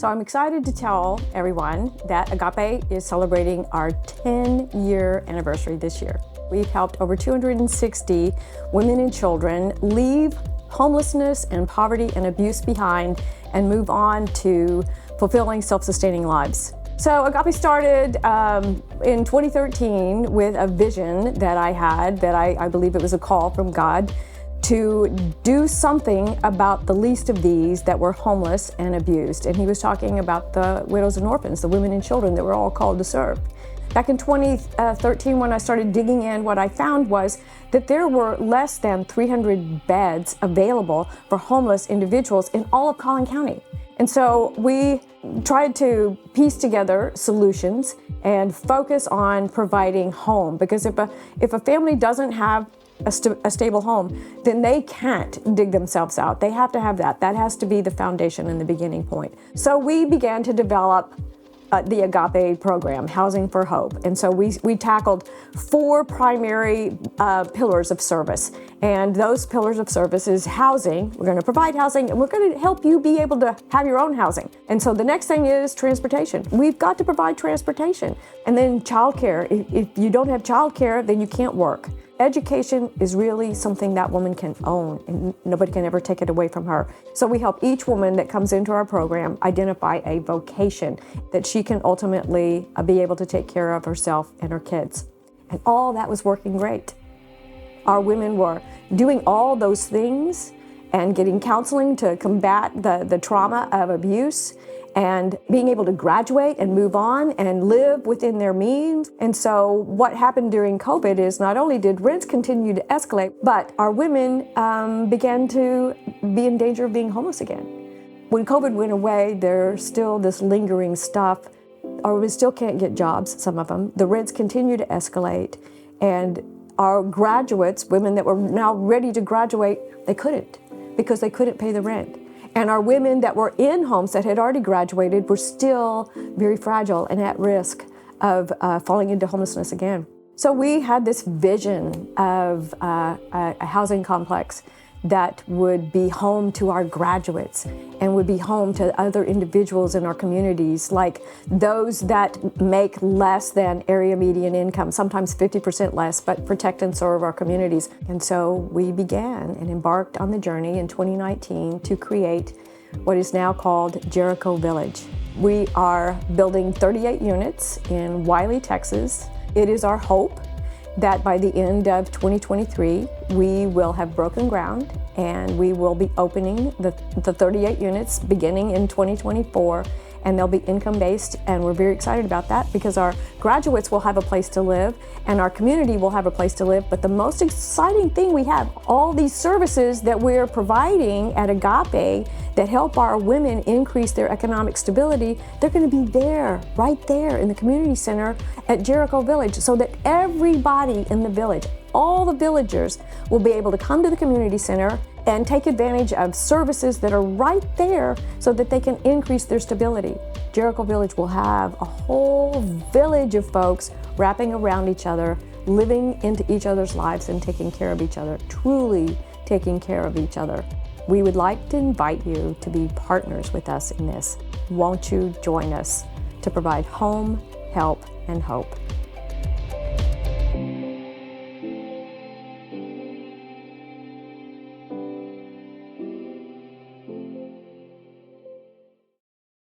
So I'm excited to tell everyone that Agape is celebrating our 10-year anniversary this year. We've helped over 260 women and children leave homelessness and poverty and abuse behind and move on to fulfilling self-sustaining lives. So Agape started in 2013 with a vision that I had, that I believe it was a call from God to do something about the least of these that were homeless and abused. And he was talking about the widows and orphans, the women and children that we're all called to serve. Back in 2013, when I started digging in, what I found was that there were less than 300 beds available for homeless individuals in all of Collin County. And so we tried to piece together solutions and focus on providing home, because if a family doesn't have a stable home, then they can't dig themselves out. They have to have that. That has to be the foundation and the beginning point. So we began to develop the Agape program, Housing for Hope. And so we tackled 4 primary pillars of service. And those pillars of service is housing. We're going to provide housing, and we're going to help you be able to have your own housing. And so the next thing is transportation. We've got to provide transportation. And then childcare. If you don't have childcare, then you can't work. Education is really something that woman can own, and nobody can ever take it away from her. So we help each woman that comes into our program identify a vocation that she can ultimately be able to take care of herself and her kids. And all that was working great. Our women were doing all those things and getting counseling to combat the trauma of abuse, and being able to graduate and move on and live within their means. And so what happened during COVID is not only did rents continue to escalate, but our women began to be in danger of being homeless again. When COVID went away, there's still this lingering stuff. Our women still can't get jobs, some of them. The rents continue to escalate. And our graduates, women that were now ready to graduate, they couldn't, because they couldn't pay the rent. And our women that were in homes that had already graduated were still very fragile and at risk of falling into homelessness again. So we had this vision of a housing complex that would be home to our graduates and would be home to other individuals in our communities, like those that make less than area median income, sometimes 50% less, but protect and serve our communities. And so we began and embarked on the journey in 2019 to create what is now called Jericho Village. We are building 38 units in Wylie, Texas. It is our hope that by the end of 2023, we will have broken ground and we will be opening the 38 units beginning in 2024, and they'll be income-based, and we're very excited about that because our graduates will have a place to live and our community will have a place to live. But the most exciting thing, we have all these services that we're providing at Agape that help our women increase their economic stability. They're going to be there, right there in the community center at Jericho Village, so that everybody in the village, all the villagers, will be able to come to the community center and take advantage of services that are right there so that they can increase their stability. Jericho Village will have a whole village of folks wrapping around each other, living into each other's lives and taking care of each other, truly taking care of each other. We would like to invite you to be partners with us in this. Won't you join us to provide home, help, and hope?